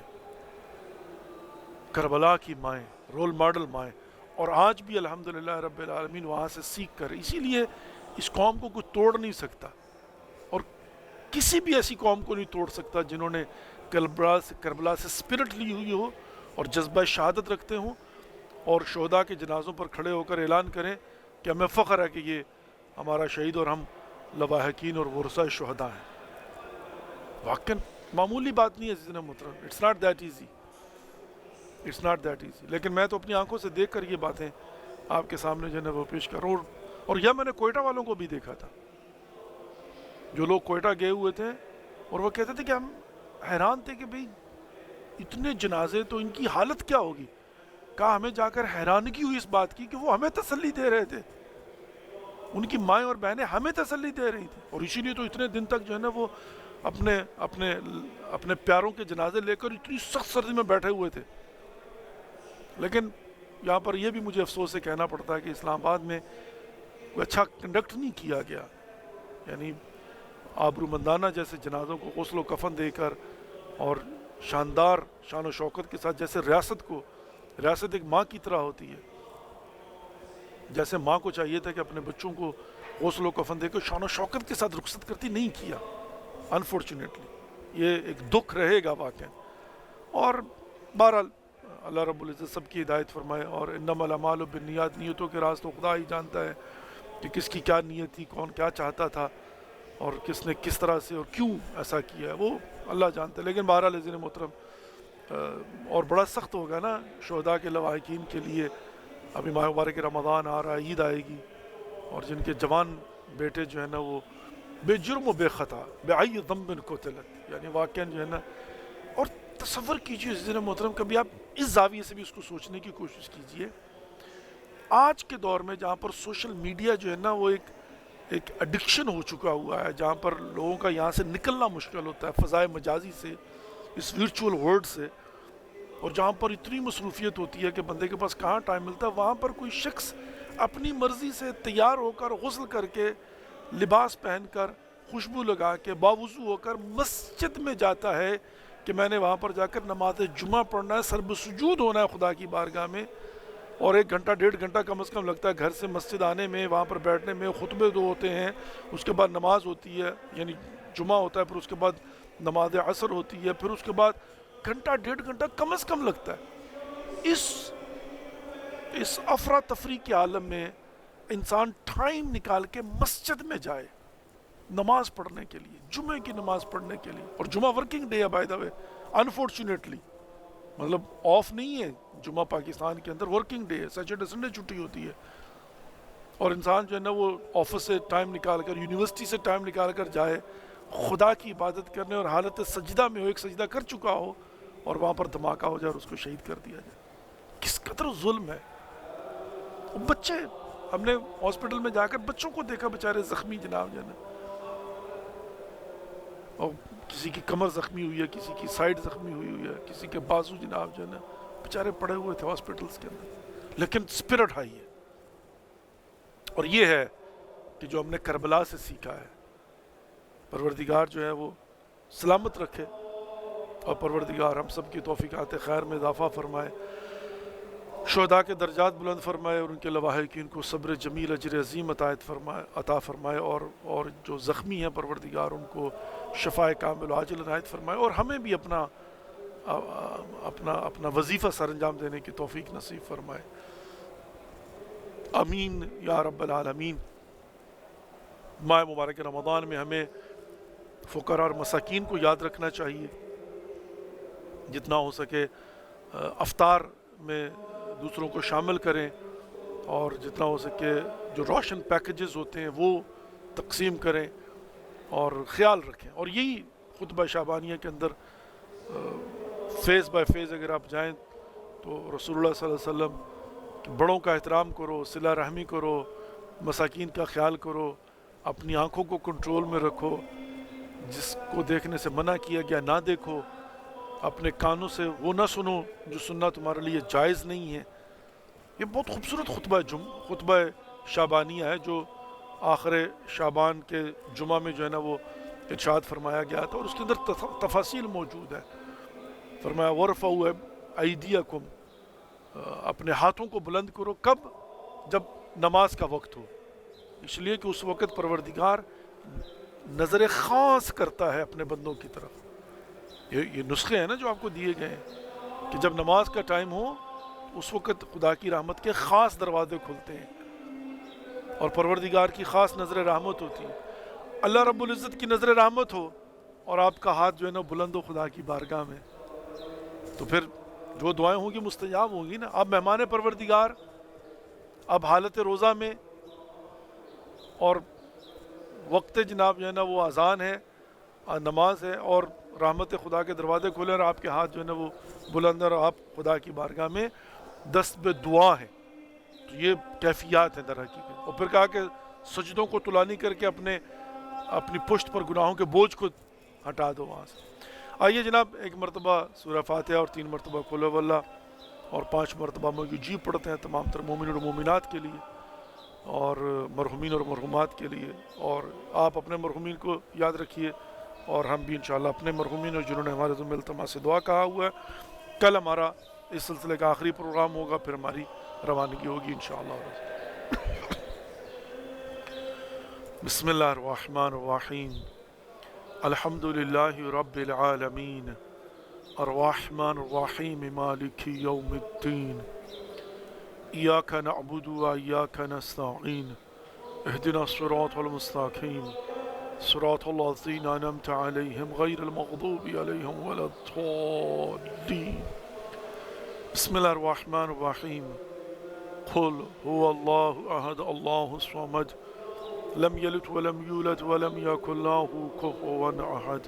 کربلا کی مائیں, رول ماڈل مائیں, اور آج بھی الحمدللہ رب العالمین وہاں سے سیکھ کر, اسی لیے اس قوم کو کوئی توڑ نہیں سکتا اور کسی بھی ایسی قوم کو نہیں توڑ سکتا جنہوں نے کربلا سے اسپرٹ لی ہوئی ہو اور جذبہ شہادت رکھتے ہوں اور شہداء کے جنازوں پر کھڑے ہو کر اعلان کریں کہ ہمیں فخر ہے کہ یہ ہمارا شہید اور ہم لواحقین اور ورثہ شہداء ہیں. واقعاً معمولی بات نہیں ہے عزیزان محترم. It's not that easy, it's not that easy. لیکن میں تو اپنی آنکھوں سے دیکھ کر یہ باتیں آپ کے سامنے جو ہے وہ پیش کر رہا ہوں. اور یہ میں نے کوئٹہ والوں کو بھی دیکھا تھا, جو لوگ کوئٹہ گئے ہوئے تھے, اور وہ کہتے تھے کہ ہم حیران تھے کہ بھئی اتنے جنازے تو ان کی حالت کیا ہوگی. کہا ہمیں جا کر حیرانگی ہوئی اس بات کی کہ وہ ہمیں تسلی دے رہے تھے, ان کی مائیں اور بہنیں ہمیں تسلی دے رہی تھی, اور اسی لیے تو اتنے دن تک جو ہے نا وہ اپنے پیاروں کے جنازے لے کر اتنی سخت سردی میں بیٹھے ہوئے تھے. لیکن یہاں پر یہ بھی مجھے افسوس سے کہنا پڑتا ہے کہ اسلام آباد میں کوئی اچھا کنڈکٹ نہیں کیا گیا. یعنی آبرو مندانہ جیسے جنازوں کو غسل و کفن دے کر اور شاندار شان و شوکت کے ساتھ, جیسے ریاست ایک ماں کی طرح ہوتی ہے, جیسے ماں کو چاہیے تھا کہ اپنے بچوں کو غسل و کفن دے کر شان و شوکت کے ساتھ رخصت کرتی, نہیں کیا انفارچونیٹلی. یہ ایک دکھ رہے گا واقعا. اور بہرحال اللہ رب العزت سب کی ہدایت فرمائے. اور انما الاعمال بالنیات, نیتوں کے راز تو خدا ہی جانتا ہے کہ کس کی کیا نیت تھی, کون کیا چاہتا تھا, اور کس نے کس طرح سے اور کیوں ایسا کیا ہے, وہ اللہ جانتا ہے. لیکن بہرحال عزیزان محترم, اور بڑا سخت ہوگا نا شہداء کے لواحقین کے لیے. ابھی ماہ مبارک رمضان آ رہا ہے, عید آئے گی, اور جن کے جوان بیٹے جو ہے نا وہ بے جرم و بے خطا بِأَيِّ ذنب قُتِلَتْ، یعنی واقعاً جو ہے نا. اور تصور کیجئے عزیزِ محترم، کبھی آپ اس زاویے سے بھی اس کو سوچنے کی کوشش کیجئے. آج کے دور میں جہاں پر سوشل میڈیا جو ہے نا وہ ایک ایڈکشن ہو چکا ہوا ہے، جہاں پر لوگوں کا یہاں سے نکلنا مشکل ہوتا ہے فضائے مجازی سے، اس ویرچول ورلڈ سے، اور جہاں پر اتنی مصروفیت ہوتی ہے کہ بندے کے پاس کہاں ٹائم ملتا ہے، وہاں پر کوئی شخص اپنی مرضی سے تیار ہو کر، غسل کر کے، لباس پہن کر، خوشبو لگا کے، باوضو ہو کر مسجد میں جاتا ہے کہ میں نے وہاں پر جا کر نماز جمعہ پڑھنا ہے، سر بسجود ہونا ہے خدا کی بارگاہ میں، اور 1 گھنٹہ 1.5 گھنٹہ کم از کم لگتا ہے گھر سے مسجد آنے میں، وہاں پر بیٹھنے میں، خطبے 2 ہوتے ہیں، اس کے بعد نماز ہوتی ہے، یعنی جمعہ ہوتا ہے، پھر اس کے بعد نماز عصر ہوتی ہے، پھر اس کے بعد 1.5 گھنٹہ کم از کم لگتا ہے. اس افراتفری کے عالم میں انسان ٹائم نکال کے مسجد میں جائے نماز پڑھنے کے لیے، جمعے کی نماز پڑھنے کے لیے. اور جمعہ ورکنگ ڈے ہے بائی دا وے، انفارچونیٹلی، مطلب آف نہیں ہے جمعہ پاکستان کے اندر، ورکنگ ڈے ہے، سیٹرڈے سنڈے چھٹی ہوتی ہے. اور انسان جو ہے نا وہ آفس سے ٹائم نکال کر، یونیورسٹی سے ٹائم نکال کر جائے خدا کی عبادت کرنے، اور حالت سجدہ میں ہو، ایک سجدہ کر چکا ہو، اور وہاں پر دھماکہ ہو جائے اور اس کو شہید کر دیا جائے. کس قدر ظلم ہے. بچے، ہم نے ہاسپٹل میں جا کر بچوں کو دیکھا بیچارے زخمی جناب جو ہے نا، اور کسی کی کمر زخمی ہوئی ہے، کسی کی سائیڈ زخمی ہوئی ہے، کسی کے بازو جناب جو ہے نا بیچارے پڑے ہوئے تھے ہاسپٹلس کے اندر، لیکن اسپرٹ ہائی ہے. اور یہ ہے کہ جو ہم نے کربلا سے سیکھا ہے. پروردگار جو ہے وہ سلامت رکھے، اور پروردگار ہم سب کی توفیقات خیر میں اضافہ فرمائے، شہداء کے درجات بلند فرمائے، اور ان کے لواحقین کو صبر جمیل اجر عظیم عطا فرمائے، اور جو زخمی ہیں پروردگار ان کو شفائے کامل عاجل عنایت فرمائے، اور ہمیں بھی اپنا وظیفہ سر انجام دینے کی توفیق نصیب فرمائے. آمین یا رب العالمین. ماہ مبارک رمضان میں ہمیں فقراء اور مساکین کو یاد رکھنا چاہیے، جتنا ہو سکے افطار میں دوسروں کو شامل کریں، اور جتنا ہو سکے جو روشن پیکیجز ہوتے ہیں وہ تقسیم کریں، اور خیال رکھیں. اور یہی خطبہ شعبانیہ کے اندر فیز بائی فیز اگر آپ جائیں تو رسول اللہ صلی اللہ علیہ وسلم کہ بڑوں کا احترام کرو، صلہ رحمی کرو، مساکین کا خیال کرو، اپنی آنکھوں کو کنٹرول میں رکھو، جس کو دیکھنے سے منع کیا گیا نہ دیکھو، اپنے کانوں سے وہ نہ سنو جو سننا تمہارے لیے جائز نہیں ہے. یہ بہت خوبصورت خطبہ شعبانیہ ہے جو آخر شعبان کے جمعہ میں جو ہے نا وہ ارشاد فرمایا گیا تھا، اور اس کے اندر تفاصیل موجود ہے. فرمایا وَرْفَعُوا أَيْدِيَكُمْ، اپنے ہاتھوں کو بلند کرو. کب؟ جب نماز کا وقت ہو، اس لیے کہ اس وقت پروردگار نظر خاص کرتا ہے اپنے بندوں کی طرف. یہ نسخے ہیں نا جو آپ کو دیے گئے ہیں کہ جب نماز کا ٹائم ہو اس وقت خدا کی رحمت کے خاص دروازے کھلتے ہیں، اور پروردگار کی خاص نظر رحمت ہوتی ہے. اللہ رب العزت کی نظر رحمت ہو اور آپ کا ہاتھ جو ہے نا بلند ہو خدا کی بارگاہ میں، تو پھر جو دعائیں ہوں گی مستجاب ہوں گی نا. اب مہمان پروردگار، اب حالت روزہ میں، اور وقت جناب جو ہے نا وہ اذان ہے، نماز ہے، اور رحمت خدا کے دروازے کھولے، اور آپ کے ہاتھ جو ہے نا وہ بلند، اور آپ خدا کی بارگاہ میں دست بے دعا ہیں. تو یہ کیفیات ہیں در حقیقت. اور پھر کہا کہ سجدوں کو طولانی کر کے اپنی پشت پر گناہوں کے بوجھ کو ہٹا دو وہاں سے. آئیے جناب ایک مرتبہ سورہ فاتحہ اور 3 مرتبہ قل هو اللہ اور 5 مرتبہ موجی پڑھتے ہیں تمام تر مومنین اور مومنات کے لیے، اور مرحومین اور مرحومات کے لیے. اور آپ اپنے مرحومین کو یاد رکھیے، اور ہم بھی انشاءاللہ اپنے مرحومین اور جنہوں نے ہمارے ذمہ التماس سے دعا کہا ہوا ہے. کل ہمارا اس سلسلے کا آخری پروگرام ہوگا، پھر ہماری روانگی ہوگی انشاءاللہ. بسم اللہ الرحمن الرحیم. الحمد للہ رب العالمین الرحمن الرحیم مالک یوم الدین ایاک نعبد و ایاک نستعین اهدنا الصراط المستقیم صراط الذین انعمت علیہم غیر المغضوب علیہم ولا الضالین. بسم اللہ الرحمن الرحیم. قل هو الله أحد الله الصمد لم يلد ولم يولد ولم يكن له كفوا أحد.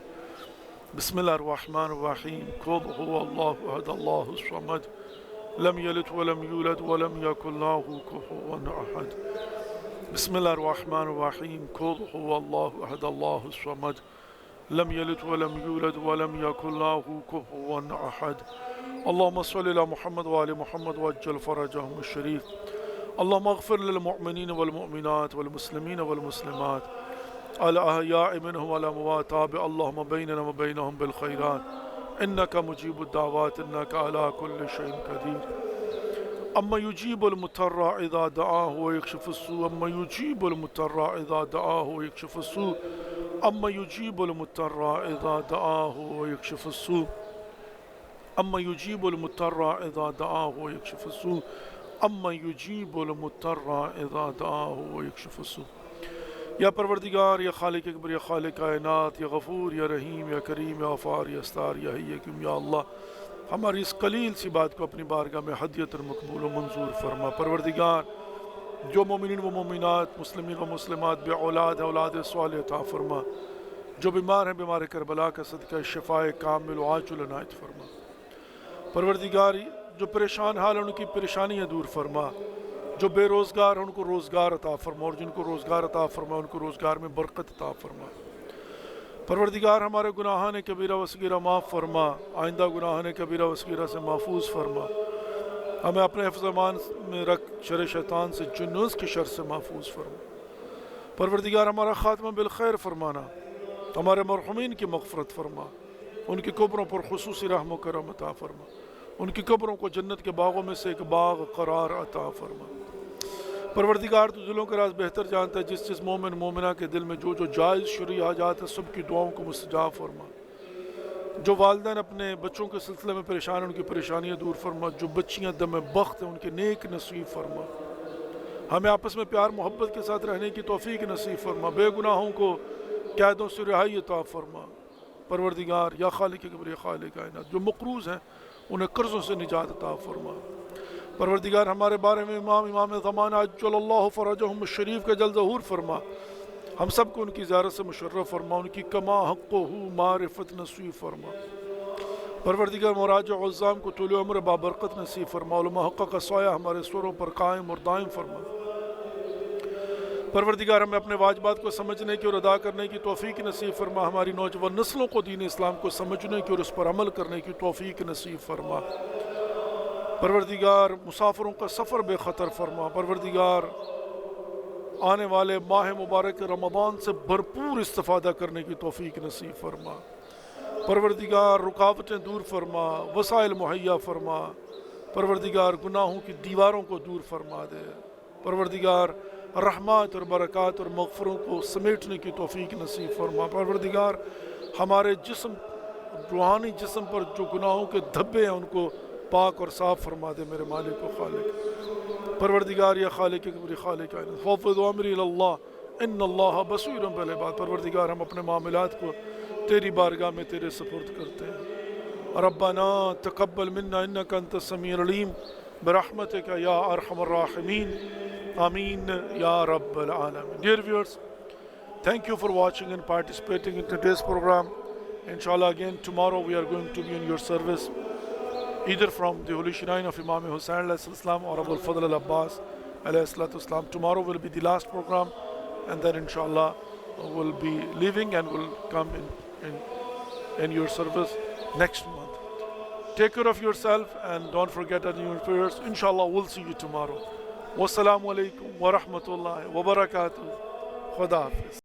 بسم الله الرحمن الرحيم. قل هو الله أحد الله الصمد لم يلد ولم يولد ولم يكن له كفوا أحد. بسم الله الرحمن الرحيم. قل هو الله أحد الله الصمد لم يلد ولم يولد ولم يكن له كفوا أحد. اللهم صل على محمد وآل محمد وعجل فرجهم الشريف. اللهم اغفر للمؤمنين والمؤمنات والمسلمين والمسلمات الأحياء منهم والأموات. تابع اللهم بيننا وبينهم بالخيرات إنك مجيب الدعوات إنك على كل شيء قدير. أما يجيب المضطر إذا دعاه ويكشف السوء. أما يجيب المضطر إذا دعاه ويكشف السوء. أما يجيب المضطر إذا دعاه ويكشف السوء. أما يجيب المضطر إذا دعاه ويكشف السوء. أما يجيب المضطر إذا دعاه ويكشف السوء. یا پروردگار، یا خالق اکبر، یا خالق کائنات، یا غفور، یا رحیم، یا کریم، یا غفار، یا استار، یا حی، یا قیوم، یا اللہ ہماری اس قلیل سی بات کو اپنی بارگاہ میں ہدیۃ مقبول و منظور فرما. پروردگار، جو مومنین و مومنات، مسلمین و مسلمات بے اولاد ہیں اولاد صالح عطا فرما. جو بیمار ہیں بیمار کربلا کا صدقہ شفاء کامل و عاجل عنایت فرما. پروردگار، جو پریشان حال ہیں ان کی پریشانیاں دور فرما. جو بے روزگار ہیں ان کو روزگار عطا فرما، اور جن کو روزگار عطا فرما ان کو روزگار میں برکت عطا فرما. پروردگار، ہمارے گناہان کبیرہ و صغیرہ معاف فرما. آئندہ گناہان کبیرہ و صغیرہ سے محفوظ فرما. ہمیں اپنے حفظ امان میں رکھ، شر شیطان سے، جن و انس کی شر سے محفوظ فرما. پروردگار، ہمارا خاتمہ بالخیر فرمانا. ہمارے مرحومین کی مغفرت فرما. ان کی قبروں پر خصوصی رحم و کرم عطا فرما. ان کی قبروں کو جنت کے باغوں میں سے ایک باغ قرار عطا فرما. پروردگار، تو دلوں کے راز بہتر جانتا ہے. جس مومن مومنہ کے دل میں جو جائز شرعی حاجات ہیں سب کی دعاؤں کو مستجاب فرما. جو والدین اپنے بچوں کے سلسلے میں پریشان ہیں ان کی پریشانیاں دور فرما. جو بچیاں دم بخت ہیں ان کے نیک نصیب فرما. ہمیں آپس میں پیار محبت کے ساتھ رہنے کی توفیق نصیب فرما. بے گناہوں کو قیدوں سے رہائی عطا فرما. پروردگار، یا خالق اکبر، یا خالق کائنات، جو مقروض ہیں انہیں قرضوں سے نجات عطا فرما. پروردگار، ہمارے بارے میں امام زمانہ عجل اللہ فرجہم الشریف کا جل ظہور فرما. ہم سب کو ان کی زیارت سے مشرف فرما. ان کی کما حقہ معرفت نصیب فرما. پروردگار، مراجع عظام کو طول عمر بابرکت نصیب فرما. علماء حق کا سایہ ہمارے سروں پر قائم اور دائم فرما. پروردگار، ہمیں اپنے واجبات کو سمجھنے کی اور ادا کرنے کی توفیق نصیب فرما. ہماری نوجوان نسلوں کو دین اسلام کو سمجھنے کی اور اس پر عمل کرنے کی توفیق نصیب فرما. پروردگار، مسافروں کا سفر بے خطر فرما. پروردگار، آنے والے ماہ مبارک رمضان سے بھرپور استفادہ کرنے کی توفیق نصیب فرما. پروردگار، رکاوٹیں دور فرما، وسائل مہیا فرما. پروردگار، گناہوں کی دیواروں کو دور فرما دے. پروردگار، رحمات اور برکات اور مغفروں کو سمیٹنے کی توفیق نصیب فرما. پروردگار، ہمارے جسم، روحانی جسم پر جو گناہوں کے دھبے ہیں ان کو پاک اور صاف فرما دے میرے مالک و خالق. پروردگار، یا خالق اکبر، خالق کائنات، فوض امری اللہ ان اللہ بصیر بالعباد. پروردگار، ہم اپنے معاملات کو تیری بارگاہ میں تیرے سپرد کرتے ہیں. ربنا تقبل منا انک انت السمیع العلیم برحمتک یا ارحم الراحمین. Ameen Ya Rabbal Alameen. Dear viewers, thank you for watching and participating in today's program. Inshallah, again tomorrow we are going to be in your service, either from the Holy Shrine of Imam Hussain alayhi salam or Abul Fadl al-Abbas alayhi salatu salam. Tomorrow will be the last program, and then inshallah we'll be leaving and we'll come in your service next month. Take care of yourself and don't forget that in your prayers. Inshallah, we'll see you tomorrow. Wassalamu alaikum wa rahmatullahi wa barakatuh. Khuda Hafiz.